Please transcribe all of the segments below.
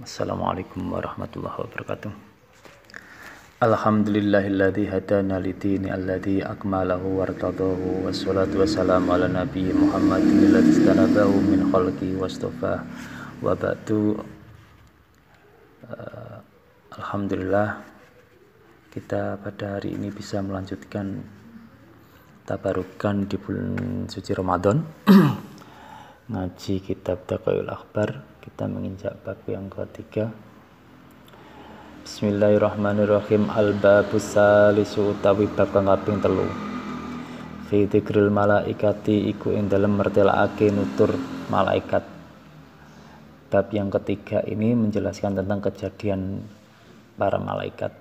Assalamualaikum warahmatullahi wabarakatuh. Alhamdulillahilladzi hadana lidini alladzi akmalahu wartadahu wassalatu wassalamu ala nabi Muhammadin alladzi istanabahu min khalqi wastofa wa ba'du. Alhamdulillah kita pada hari ini bisa melanjutkan tabarukan di bulan suci Ramadan. Ngaji kitab Taqiyul Akhbar, kita menginjak bab yang ketiga. Bismillahirrahmanirrahim. Al-babus salisu utawi bab kang kaping 3. Fi dzikril malaikati iku ing dalem mertelakake nutur malaikat. Bab yang ketiga ini menjelaskan tentang kejadian para malaikat.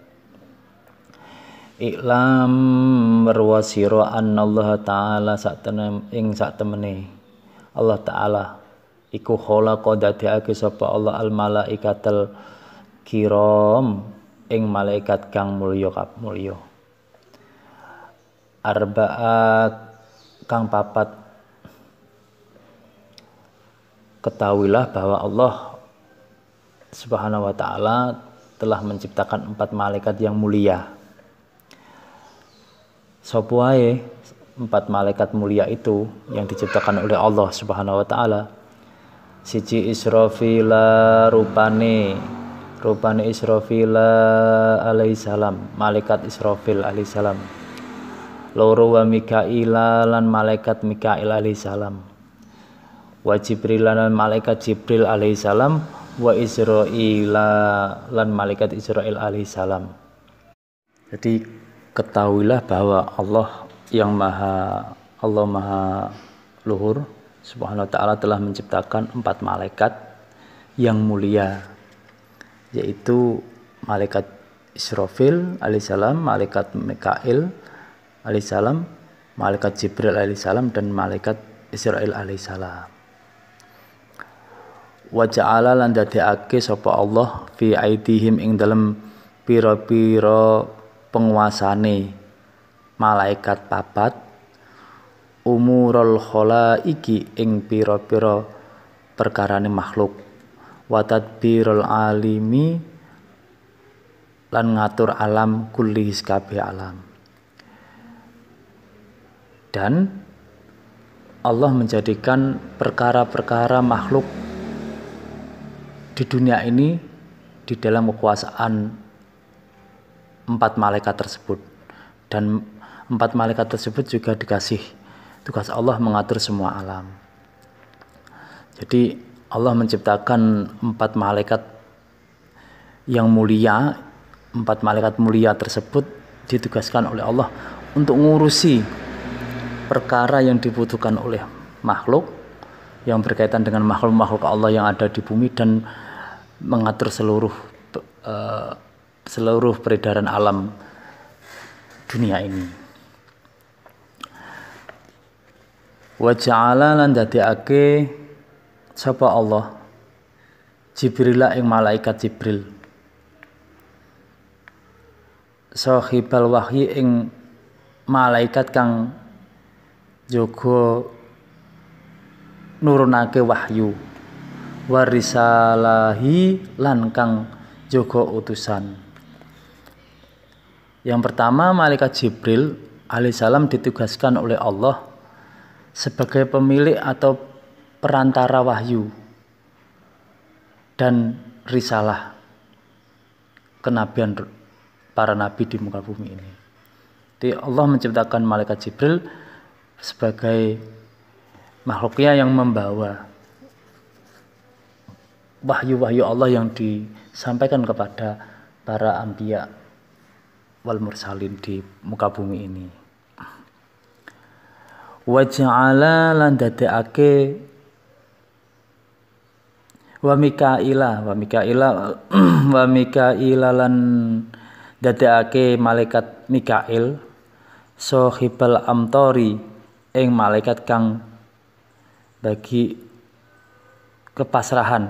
Iklam warwasira annallaha ta'ala saktemene Allah Ta'ala iku khalaqa dadiake sapa Allah al malaikatal kiram ing malaikat kang mulya arba'a kang papat. Ketahuilah bahwa Allah Subhanahu wa ta'ala telah menciptakan 4 malaikat yang mulia. Sapa wae 4 malaikat mulia itu yang diciptakan oleh Allah Subhanahu wa ta'ala. Siji Israfila rupane Israfila alaihi salam, malaikat Israfil alaihi salam. Loro wa Mikaila lan malaikat Mikail alaihi salam. Wa Jibril lan malaikat Jibril alaihi salam, wa Israila lan malaikat Israil alaihi salam. Jadi ketahuilah bahwa Allah maha luhur Subhanahu wa ta'ala telah menciptakan 4 malaikat yang mulia, yaitu malaikat Israfil alaihissalam, malaikat Mikail alaihissalam, malaikat Jibril alaihissalam, dan malaikat Israil alaihissalam. Wa ja'ala lan dadekake sapa Allah fi aidihim ing dalem pira-pira penguasane malaikat papat umurul khalaiki ing pira-pira perkarane makhluk wa tadbirul alimi lan ngatur alam kulli kabeh alam. Dan Allah menjadikan perkara-perkara makhluk di dunia ini di dalam kekuasaan 4 malaikat tersebut, dan 4 malaikat tersebut juga dikasih tugas Allah mengatur semua alam. Jadi Allah menciptakan 4 malaikat yang mulia. 4 malaikat mulia tersebut ditugaskan oleh Allah untuk ngurusi perkara yang dibutuhkan oleh makhluk yang berkaitan dengan makhluk-makhluk Allah yang ada di bumi, dan mengatur seluruh peredaran alam dunia ini. Wa ja'ala lan dadekake sapa Allah Jibril ing malaikat Jibril sahibal wahyi ing malaikat kang jaga nurunake wahyu, warisalahi lan kang jaga utusan. Yang pertama, malaikat Jibril alaihissalam ditugaskan oleh Allah sebagai pemilik atau perantara wahyu dan risalah kenabian para nabi di muka bumi ini. Jadi Allah menciptakan malaikat Jibril sebagai makhluknya yang membawa wahyu-wahyu Allah yang disampaikan kepada para anbiya wal mursalin di muka bumi ini. Wa ja'ala lan dadekake wa Mikaila lan dadekake malaikat Mikail sahibal amtori ing malaikat kang bagi kepasrahan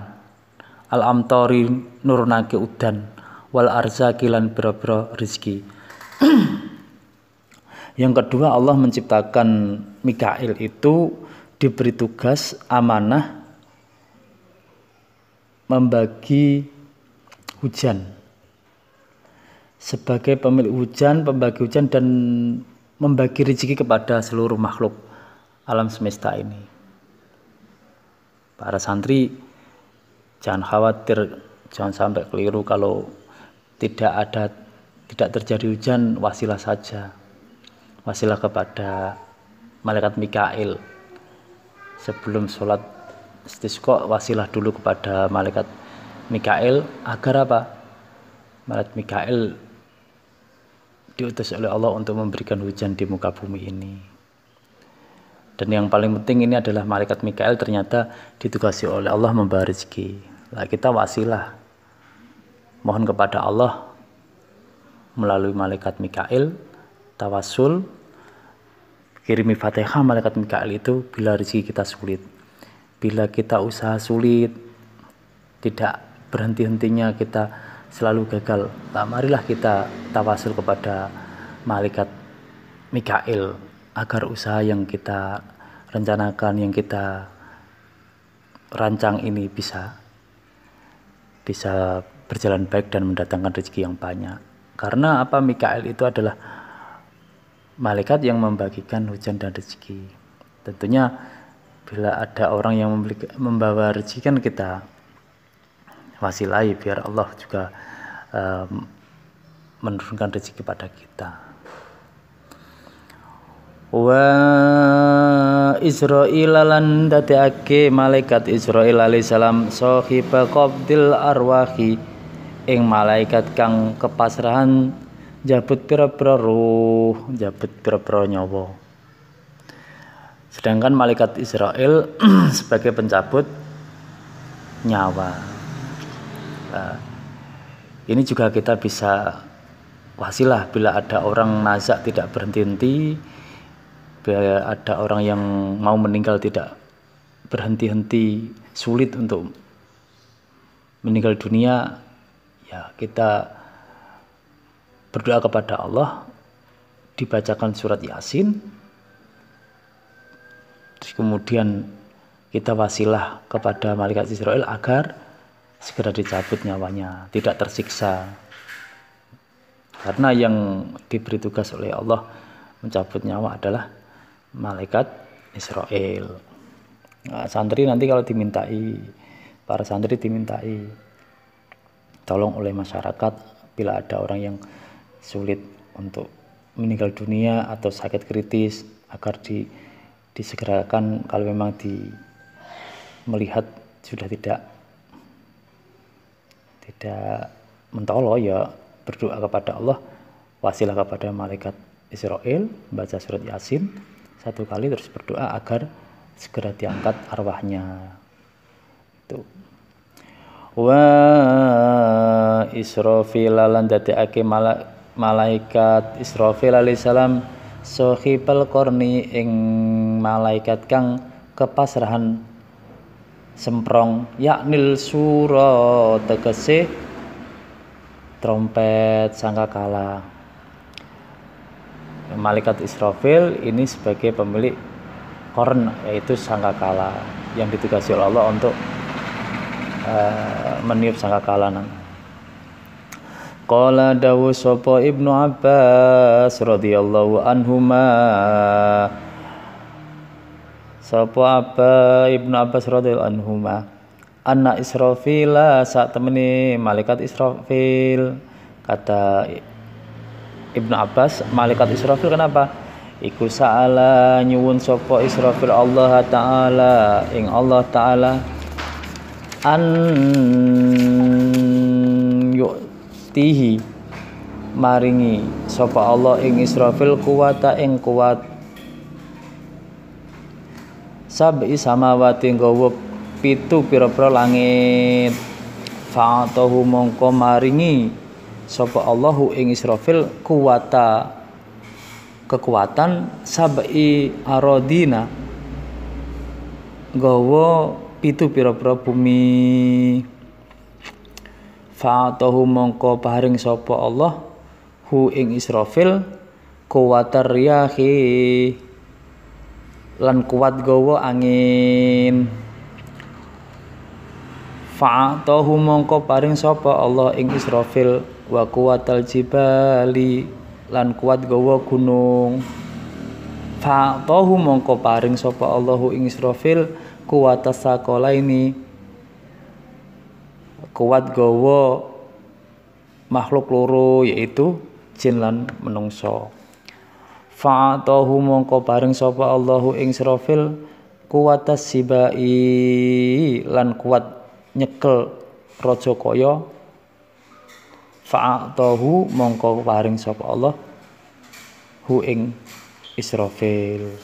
al amtori nurunake udan wal arzaki lan biro-biro rezeki. Yang kedua, Allah menciptakan Mikail itu diberi tugas amanah membagi hujan. Sebagai pemilik hujan, pembagi hujan dan membagi rezeki kepada seluruh makhluk alam semesta ini. Para santri jangan khawatir, jangan sampai keliru kalau tidak terjadi hujan, wasilah saja. Wasilah kepada malaikat Mikail. Sebelum sholat istisqa, wasilah dulu kepada malaikat Mikail agar apa? Malaikat Mikail diutus oleh Allah untuk memberikan hujan di muka bumi ini. Dan yang paling penting ini adalah malaikat Mikail ternyata ditugasi oleh Allah membawa rezeki. Nah, kita wasilah mohon kepada Allah melalui malaikat Mikail, tawasul, kirimi Fatihah malaikat Mikail itu bila rezeki kita sulit. Bila kita usaha sulit, tidak berhenti-hentinya kita selalu gagal. Nah, marilah kita tawasul kepada malaikat Mikail agar usaha yang kita rencanakan, yang kita rancang ini bisa berjalan baik dan mendatangkan rezeki yang banyak. Karena apa? Mikail itu adalah malaikat yang membagikan hujan dan rezeki. Tentunya bila ada orang yang membawa rezeki kan kita wasilahi biar Allah juga menurunkan rezeki pada kita. Wa Israil lan dadekake malaikat Israil alaihi salam sahibul qabdil arwahi ing malaikat kang kepasrahan jabut pira-pira ruh, jabut pira-pira nyawa. Sedangkan malaikat Israil sebagai pencabut nyawa. Ini juga kita bisa wasilah bila ada orang nazak tidak berhenti-henti, bila ada orang yang mau meninggal tidak berhenti-henti, sulit untuk meninggal dunia, ya kita berdoa kepada Allah, dibacakan surat Yasin, terus kemudian kita wasilah kepada malaikat Israil agar segera dicabut nyawanya, tidak tersiksa. Karena yang diberi tugas oleh Allah mencabut nyawa adalah malaikat Israil. Nah, santri nanti kalau para santri dimintai tolong oleh masyarakat bila ada orang yang sulit untuk meninggal dunia atau sakit kritis agar disegerakan, kalau memang melihat sudah tidak mentolo, ya berdoa kepada Allah, wasilah kepada malaikat Israil, baca surat Yasin 1 kali, terus berdoa agar segera diangkat arwahnya. Itu. Wa Israfil lan dadekake malaikat Israfil alaihissalam sahibul qarni ing malaikat kang kepasrahan semprong, yaknil sura tegese trompet sangkakala. Malaikat Israfil ini sebagai pemilik korn, yaitu sangkakala yang ditugasi oleh Allah untuk meniup sangkakala. Qala dawu sapa Ibnu Abbas radhiyallahu anhuma, Ibnu Abbas radhiyallahu anhuma, anna Israfila saat temani malaikat Israfil. Kata Ibnu Abbas, malaikat Israfil kenapa? Iku sa'ala nyuwun sapa Israfil Allah Ta'ala ing Allah Ta'ala an yu'tihi maringi sapa Allah ing Israfil kuwata ing kuwat sab'i samawati nggawa 7 pira-pira langit. Fa'atahu mongko maringi sapa Allahu ing Israfil kekuatan sab'i arodina gawa 7 pira-pira bumi. Fa'atahu mongko paring sapa Allah hu ing Israfil kuwatar riyahi lan kuat gawa angin. Fa'atahu mongko paring sapa Allah ing Israfil wa kuwatal jibali lan kuat gawa gunung. Fa'atahu mongko paring sapa Allahu ing Israfil kuwatas sakolaini kuat gawa makhluk loro yaitu jin lan menungso. Fa'atahu mongko paring sapa Allahu ing Israfil kuwatas sibai lan kuat nyekel raja kaya. Fa'atahu mongko paring sapa Allah hu ing Israfil.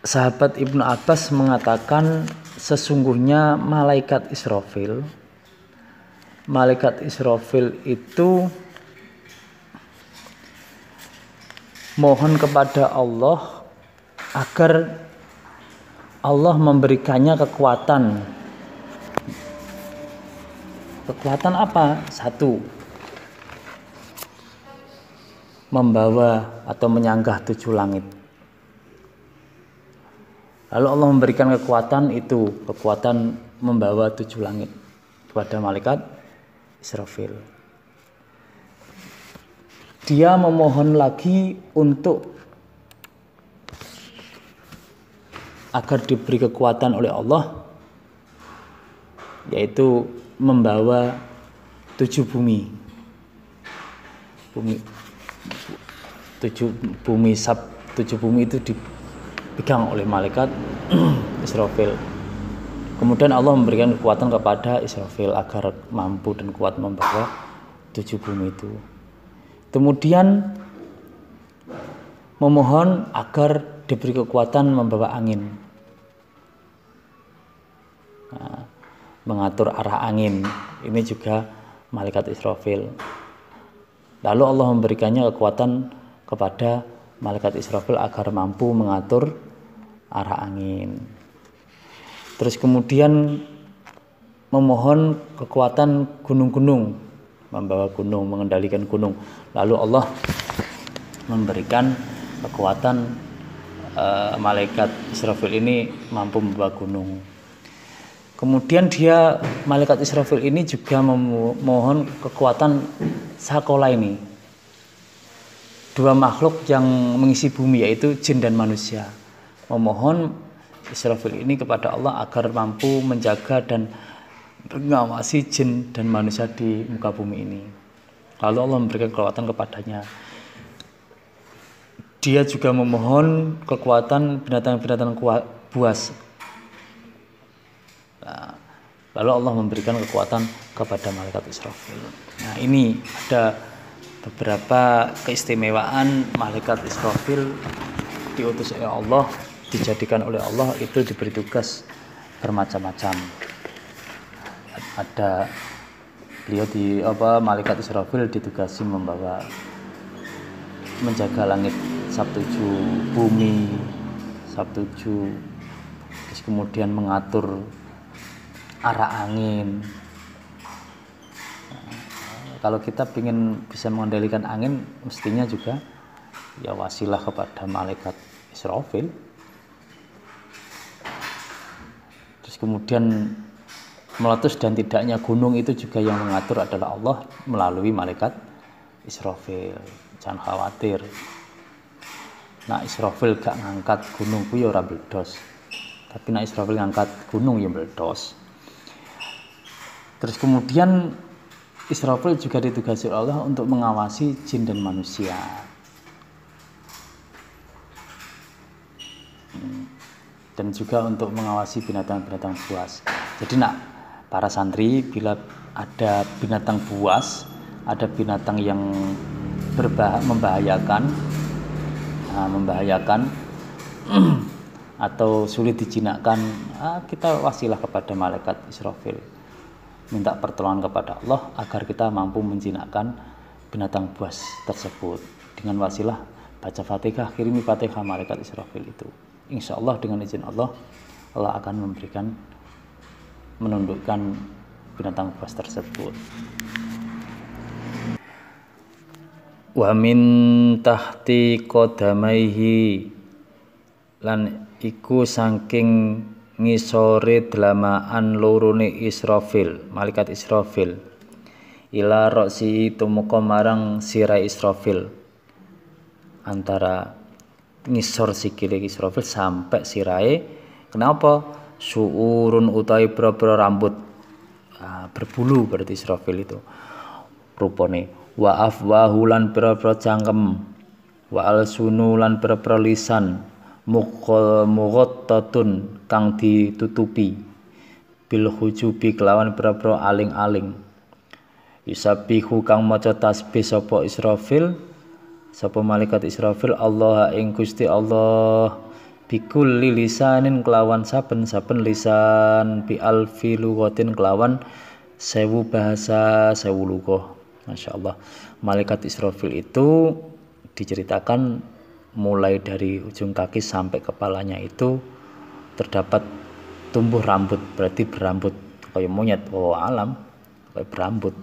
Sahabat Ibnu Abbas mengatakan sesungguhnya malaikat Israfil itu mohon kepada Allah agar Allah memberikannya kekuatan. Kekuatan apa? Satu, membawa atau menyanggah 7 langit. Lalu Allah memberikan kekuatan itu, kekuatan membawa 7 langit kepada malaikat Israfil. Dia memohon lagi untuk agar diberi kekuatan oleh Allah, yaitu membawa 7 bumi. 7 bumi itu dipegang oleh malaikat Israfil. Kemudian Allah memberikan kekuatan kepada Israfil agar mampu dan kuat membawa 7 bumi itu. Kemudian memohon agar diberi kekuatan membawa angin. Nah, mengatur arah angin ini juga malaikat Israfil. Lalu Allah memberikannya kekuatan kepada malaikat Israfil agar mampu mengatur arah angin. Terus kemudian memohon kekuatan gunung-gunung, membawa gunung, mengendalikan gunung. Lalu Allah memberikan kekuatan malaikat Israfil ini mampu membawa gunung. Kemudian malaikat Israfil ini juga memohon kekuatan sakola ini. 2 makhluk yang mengisi bumi yaitu jin dan manusia. Memohon Israfil ini kepada Allah agar mampu menjaga dan mengawasi jin dan manusia di muka bumi ini. Lalu Allah memberikan kekuatan kepadanya. Dia juga memohon kekuatan binatang-binatang buas. Nah, lalu Allah memberikan kekuatan kepada malaikat Israfil. Nah, ini ada beberapa keistimewaan malaikat Israfil diutus oleh Allah, dijadikan oleh Allah itu diberi tugas bermacam-macam. Ada malaikat Israfil ditugasi menjaga langit Sabtuju, bumi Sabtuju, terus kemudian mengatur arah angin. Kalau kita ingin bisa mengendalikan angin, mestinya juga ya wasilah kepada malaikat Israfil. Terus kemudian meletus dan tidaknya gunung itu juga yang mengatur adalah Allah melalui malaikat Israfil. Jangan khawatir. Nah, Israfil gak ngangkat gunung ku ya ora meledos. Tapi nah Israfil ngangkat gunung ya meledos. Terus kemudian Israfil juga ditugasi oleh Allah untuk mengawasi jin dan manusia. Dan juga untuk mengawasi binatang-binatang buas. Jadi para santri bila ada binatang buas, ada binatang yang membahayakan atau sulit dijinakkan, kita wasilah kepada malaikat Israfil, minta pertolongan kepada Allah agar kita mampu menjinakkan binatang buas tersebut dengan wasilah baca Fatihah, kirimi Fatihah malaikat Israfil itu. Insya Allah dengan izin Allah, Allah akan menundukkan binatang buas tersebut. Wa min tahti qadamaihi, lan iku saking ngisore dlamaan lorone Israfil, malaikat Israfil. Ila roksi tumeka marang sirai Israfil. Antara ngisor sikile Israfil sampai sirai. Kenapa? Suurun utawi pira-pira rambut. Berbulu berarti Israfil itu. Rupane wa afwahu lan pira-pira cangkem. Wa alsunu lan pira-pira lisan. Mughattatun kang ditutupi bil hujubi kelawan pira-pira aling-aling. Yusabbihu kang maca tasbih sapa Israfil, sapa malaikat Israfil Allah ing Gusti Allah bikulli lisanin kelawan saben-saben lisan bi alfi lughatin kelawan 1000 bahasa 1000 lughah. Masyaallah. Malaikat Israfil itu diceritakan mulai dari ujung kaki sampai kepalanya itu terdapat tumbuh rambut, berarti berambut kayak monyet. Alam kayak berambut.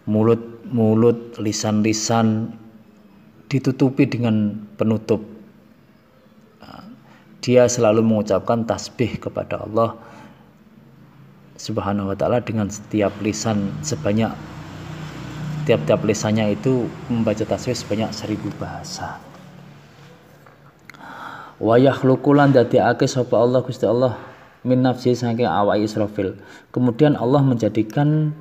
Mulut, lisan-lisan ditutupi dengan penutup. Dia selalu mengucapkan tasbih kepada Allah Subhanahu wa taala dengan setiap lisan sebanyak tiap-tiap lisannya itu membaca tasbih sebanyak 1000 bahasa. Wa yakhluqu lan dadiake sapa Allah Gusti Allah min nafsi saking awake Israfil. Kemudian Allah menjadikan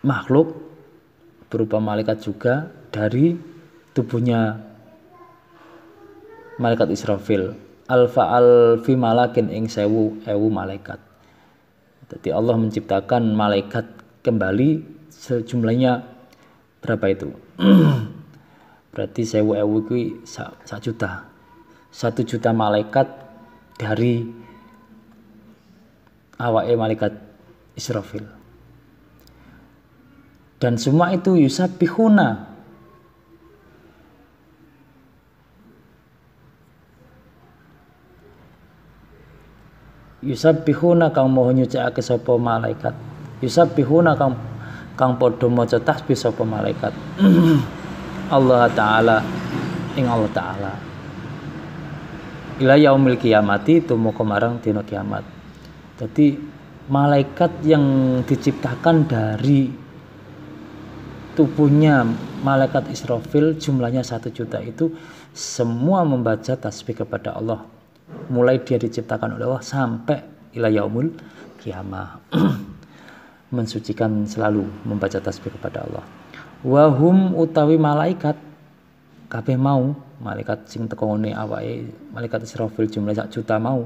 makhluk berupa malaikat juga dari tubuhnya malaikat Israfil. Alfi malakin ing 1000 malaikat. Jadi Allah menciptakan malaikat kembali sejumlahnya berapa itu? Berarti 1000 kuwi 1 juta. 1 juta malaikat dari awake malaikat Israfil. Dan semua itu yusabbihuna. Yusabbihuna kang moho nyucikake sapa malaikat. Yusabbihuna kang padha maca tasbih sapa malaikat. Allah Ta'ala ing Allah Ta'ala ila yaumil kiamati tumeka marang dina kiamat. Jadi malaikat yang diciptakan dari tubuhnya malaikat Israfil jumlahnya 1 juta itu semua membaca tasbih kepada Allah mulai dia diciptakan oleh Allah sampai ila yaumil kiamah. Mensucikan selalu membaca tasbih kepada Allah. Wahum utawi malaikat kabeh mau malaikat sing teko ngene awake malaikat Israfil jumlah 1 juta mau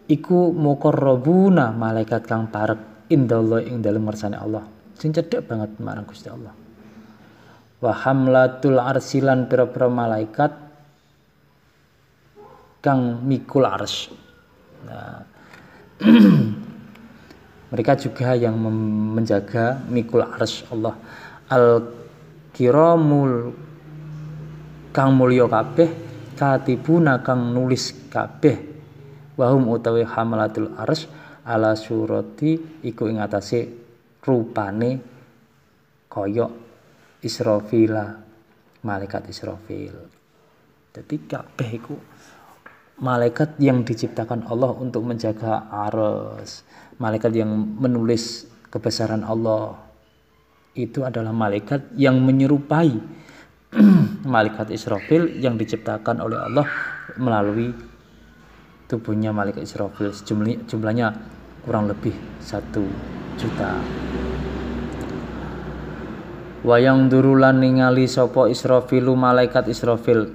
iku muqarrabuna malaikat kang parek indallah ing dalem ngersane Allah sing cedhek banget marang Gusti Allah. Wa hamlatul arsilan pira-pira malaikat kang mikul arsy. Nah, mereka juga yang menjaga mikul arsy Allah. Al kiramul kang mulya kabeh katibuna kang nulis kabeh wahum utawi hamalatul arsy ala surati iku ing atase rupane kaya Israfila malaikat Israfil. Jadi kabeh iku malaikat yang diciptakan Allah untuk menjaga arsy, malaikat yang menulis kebesaran Allah. Itu adalah malaikat yang menyerupai malaikat Israfil yang diciptakan oleh Allah melalui tubuhnya malaikat Israfil. Jumlahnya kurang lebih 1 juta. Wayang durulan ningali sapa Israfilu malaikat Israfil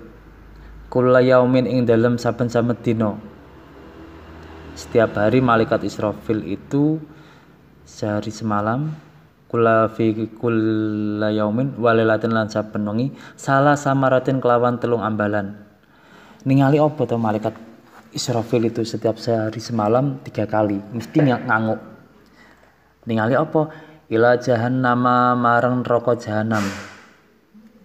kula yaumin ing dalem saben-saben dina. Setiap hari malaikat Israfil itu sehari semalam kula fi kulla yaumin walailatin lan saben wengi salah samaratin kelawan 3 ambalan. Ningali apa to malaikat Israfil itu setiap sehari semalam 3 kali mesti nganguk. Ningali apa? Ila jahannama marang neraka jahanam.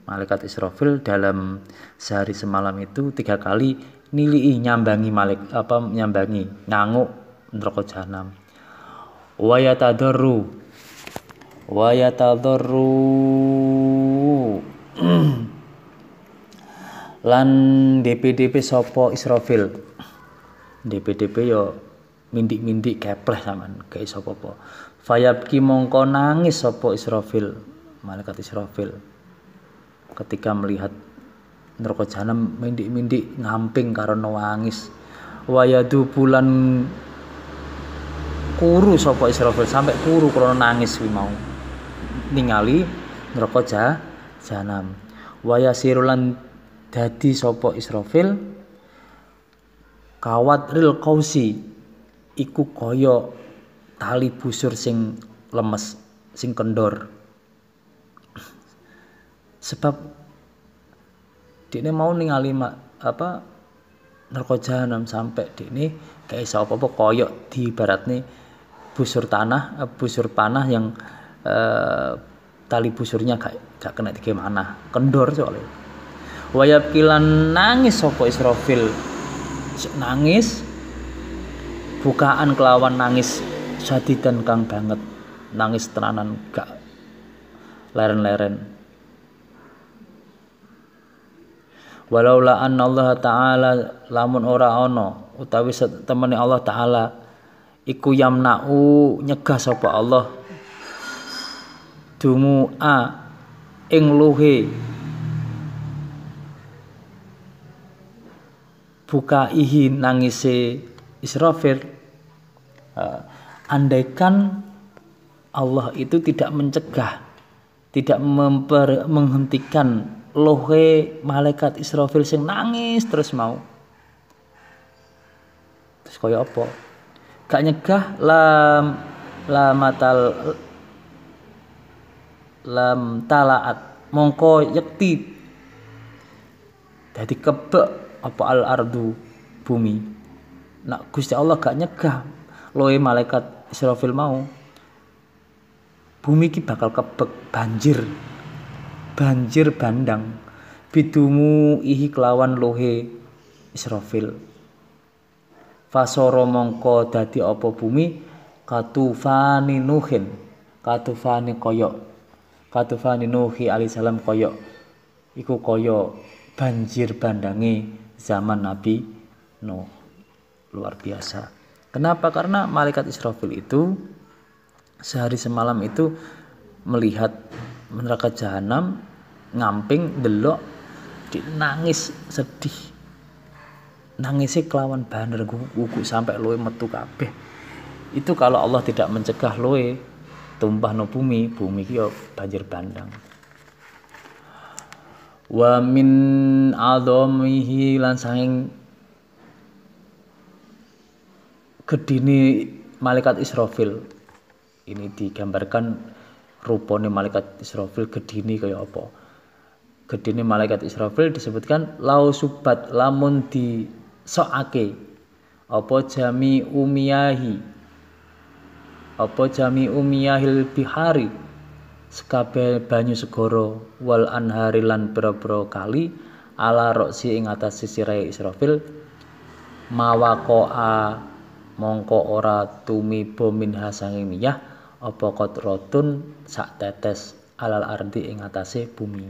Malaikat Israfil dalam sehari semalam itu 3 kali nilii nyambangi nyambangi nganguk neraka jahanam. Wa yatadarru lan DP sapa Israfil. DP yo mindik-mindik kepleh sampean gak iso apa-apa. Fayabki mongko nangis sapa Israfil, malaikat Israfil ketika melihat neraka jahanam mindik-mindik ngamping karena nangis. Wayadu bulan kuru sapa Israfil sampai kuru karena nangis kuwi mau ningali neraka jahanam. Wayasirulan dadi sapa Israfil kawat ril kausi iku kaya tali busur sing lemes sing kendor. Sebab dekne mau ningali neraka jahanam sampai dekne gak iso apa-apa kaya diibaratne busur panah yang tali busurnya gak kena gimana kendor soalnya. Wayabkilan nangis sapa Israfil nangis bukaan kelawan nangis sadidan kang banget nangis tenanan gak leren-leren. Walaula anna Allah Ta'ala lamun ora ana utawi temene Allah Ta'ala iku yamna'u nyegah sapa Allah dumu'a ing luhe bukaihi nangise Israfil. Andaikan Allah itu tidak mencegah, tidak menghentikan lohe malaikat Israfil sing nangis terus mau. Terus kaya apa? Gak nyegah lam talaat mongko yekti dadi kebek apa al ardu bumi. Nak Gusti Allah gak nyegah loe malaikat Israfil mau, bumi ki bakal kebek banjir bandang bidumu ihi kelawan lohe Israfil. Fasoro mongko dadi apa bumi katufani nuhi alaihissalam koyok iku koyok banjir bandange zaman Nabi Nuh. Luar biasa. Kenapa? Karena malaikat Israfil itu sehari semalam itu melihat neraka jahanam, ngamping delok nangis sedih. Nangisnya kelawan baner gugu sampai loe metu kabeh. Itu kalau Allah tidak mencegah loe tumpah no bumi ki yo banjir bandang. Wa min adhamihi lan saking gedine malaikat Israfil. Ini digambarkan rupane malaikat Israfil gedine kaya apa. Gedine malaikat Israfil disebutkan lau subat lamun disokake apa jami umiyahil bihari sekabeh banyu segara wal anhari lan boro-boro kali ala roksi ing atas sisirahe Israfil mawaqa'a mongko ora tumiba minha sanging miyah apa qatratun sak tetes alal ardi ing atase bumi.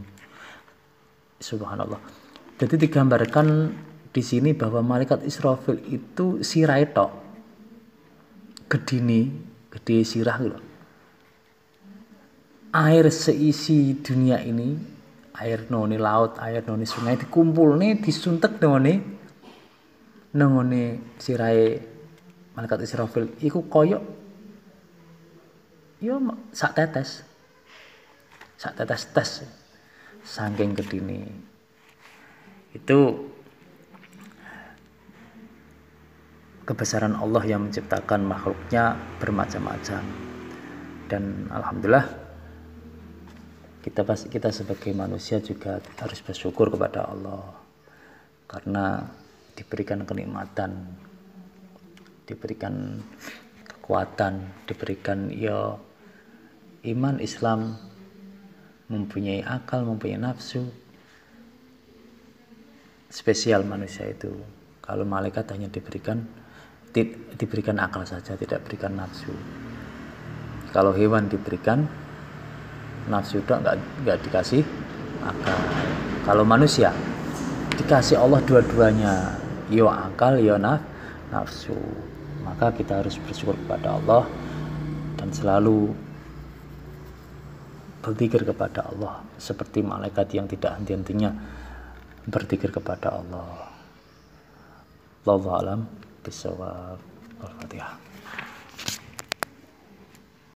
Subhanallah. Jadi digambarkan di sini bahwa malaikat Israfil itu sirahe tok. Gede sirah gitu. Air seisi dunia ini, air noni laut, air noni sungai dikumpulne disuntek none sirahe malaikat Israfil iku koyok yo sak tetes tes saking gedine. Itu kebesaran Allah yang menciptakan makhluknya bermacam-macam. Dan alhamdulillah kita sebagai manusia juga harus bersyukur kepada Allah karena diberikan kenikmatan, diberikan kekuatan, diberikan iman Islam, mempunyai akal, mempunyai nafsu. Spesial manusia itu. Kalau malaikat hanya diberikan akal saja, tidak berikan nafsu. Kalau hewan diberikan nafsu itu enggak dikasih akal. Kalau manusia dikasih Allah dua-duanya, yo akal yo nafsu. Maka kita harus bersyukur kepada Allah dan selalu berzikir kepada Allah seperti malaikat yang tidak henti-hentinya berzikir kepada Allah. Wallahu a'lam bishawab. Al-Fatihah.